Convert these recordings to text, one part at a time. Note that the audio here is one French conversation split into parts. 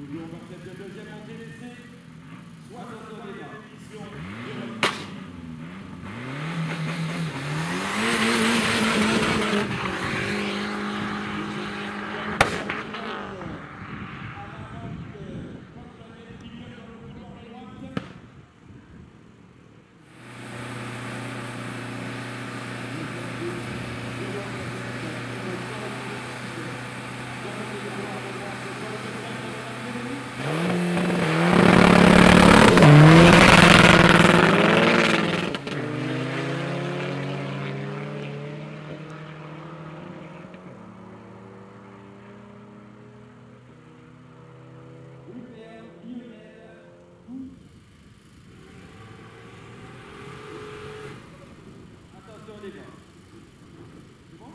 Toujours dans cette deuxième montée d'essai, 60e édition. Attention les gars. C'est bon?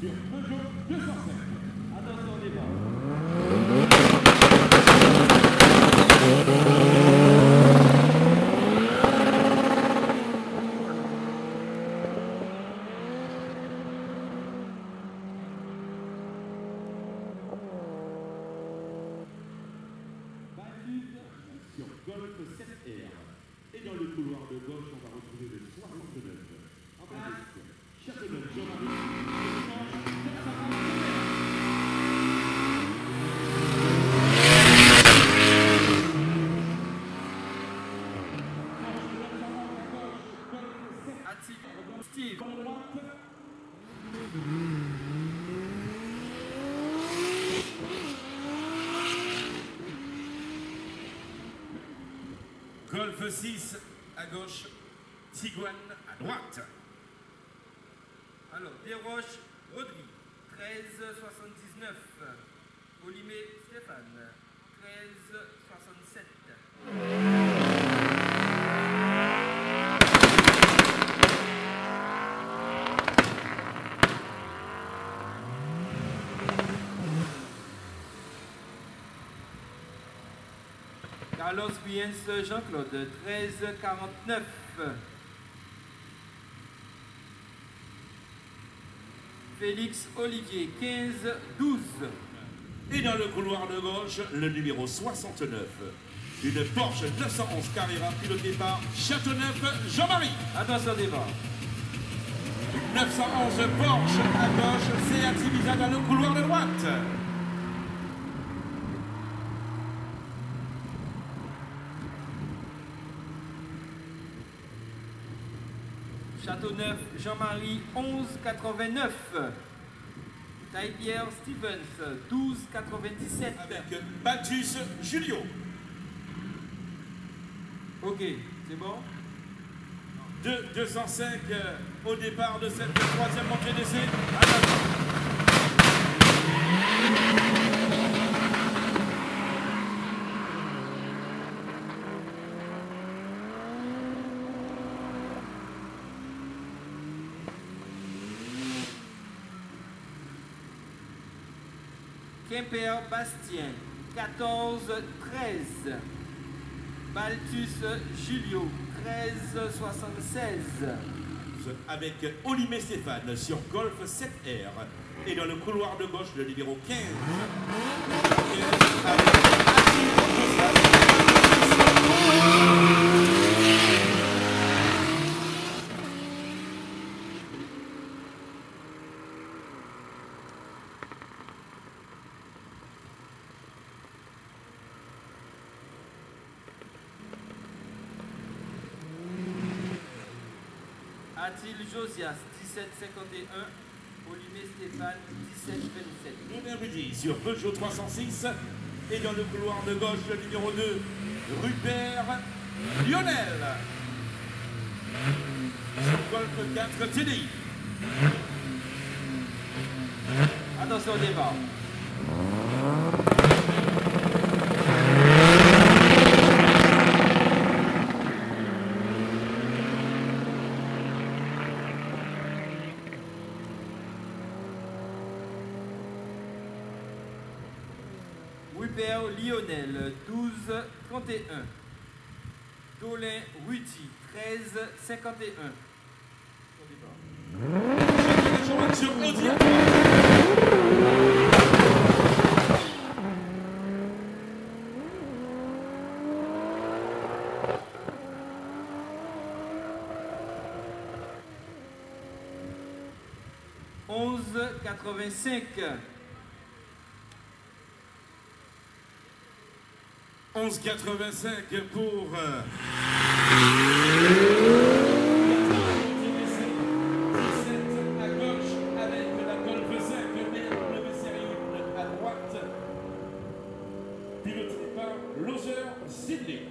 Sur Peugeot 205. Attention au départ. Sur Golf 7R. Et dans le couloir de gauche, on va retrouver le 69. En place, Châteauneuf, Jean-Marie. Steve. Golf 6 à gauche, Tiguan à droite. Alors, Desroches, Rodri, 13,79. Olimé, Stéphane, 13,67. Carlos Biens, Jean-Claude, 13,49. Félix Olivier, 15,12. Et dans le couloir de gauche, le numéro 69. Une Porsche 911 Carrera pilotée par Châteauneuf Jean-Marie. Attention départ. 911 Porsche à gauche, Seat Ibiza dans le couloir de droite. Châteauneuf Jean-Marie, 11,89. Taille-Pierre Stevens, 12,97. Avec Baltus Julio. Ok, c'est bon? 205 au départ de cette troisième montée d'essai. Quimper Bastien, 14,13. Baltus Julio, 13,76. Avec Olimé Stéphane sur Golf 7R. Et dans le couloir de gauche, le numéro 15. Atil Josias, 17,51. Olimé Stéphane, 17,27. Robert Rudy sur Peugeot 306. Et dans le couloir de gauche, le numéro 2, Rupert Lionel. Sur Golf 4 TDI. Attention au départ. Rupert Lionel, 12,31. Dolin Ruti, 13,51. Sur Odier. $11,85. 11,85 pour à gauche avec la Golf 5 BMW Série 1 à droite, piloté par Loser Sidney.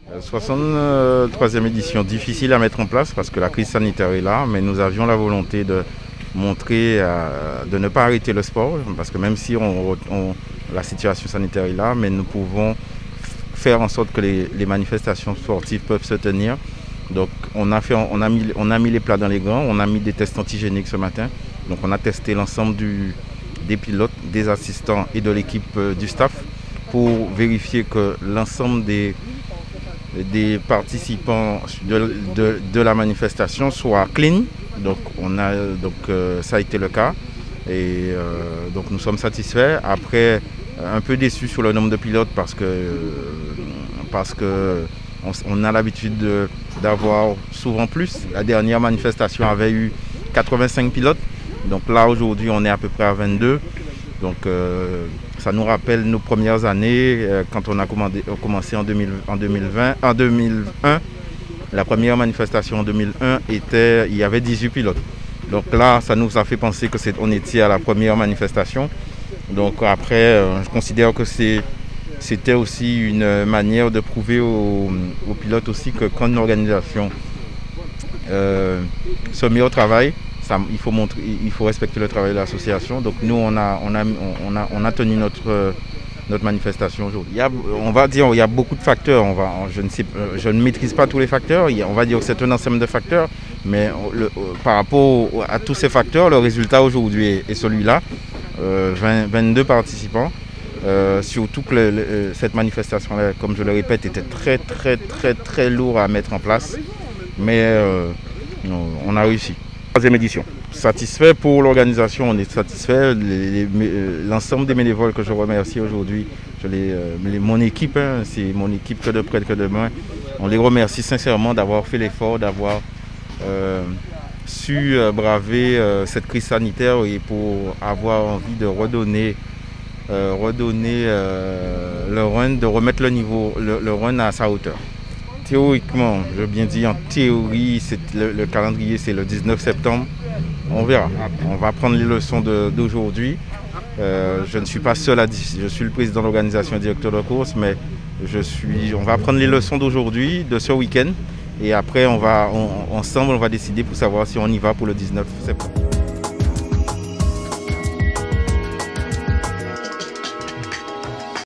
La 63e édition, difficile à mettre en place parce que la crise sanitaire est là, mais nous avions la volonté de montrer de ne pas arrêter le sport, parce que même si la situation sanitaire est là, mais nous pouvons faire en sorte que les manifestations sportives peuvent se tenir. Donc on a mis les plats dans les gants, on a mis des tests antigéniques ce matin. Donc on a testé l'ensemble des pilotes, des assistants et de l'équipe du staff pour vérifier que l'ensemble des participants de la manifestation soient clean. Donc ça a été le cas et donc nous sommes satisfaits. Après, un peu déçus sur le nombre de pilotes parce que on a l'habitude d'avoir souvent plus. La dernière manifestation avait eu 85 pilotes. Donc là, aujourd'hui, on est à peu près à 22. Donc ça nous rappelle nos premières années quand on a commencé en 2001. La première manifestation en 2001 il y avait 18 pilotes. Donc là, ça nous a fait penser qu'on était à la première manifestation. Donc après, je considère que c'était aussi une manière de prouver aux pilotes aussi que quand une organisation se met au travail, il faut respecter le travail de l'association. Donc nous, on a tenu notre manifestation aujourd'hui. On va dire qu'il y a beaucoup de facteurs. Je ne maîtrise pas tous les facteurs. On va dire que c'est un ensemble de facteurs. Mais par rapport à tous ces facteurs, le résultat aujourd'hui est celui-là. 22 participants. Surtout que cette manifestation, comme je le répète, était très très très très lourde à mettre en place. Mais on a réussi. Troisième édition. Satisfait pour l'organisation, on est satisfait. L'ensemble des bénévoles que je remercie aujourd'hui, mon équipe, c'est mon équipe que de près que de loin. On les remercie sincèrement d'avoir fait l'effort, d'avoir su braver cette crise sanitaire et pour avoir envie de redonner le run, de remettre le run à sa hauteur. Théoriquement, je veux bien dire en théorie, le calendrier c'est le 19 septembre. On verra. On va prendre les leçons d'aujourd'hui. Je ne suis pas seul je suis le président de l'organisation et directeur de course, mais on va prendre les leçons d'aujourd'hui, de ce week-end. Et après, ensemble, on va décider pour savoir si on y va pour le 19 septembre.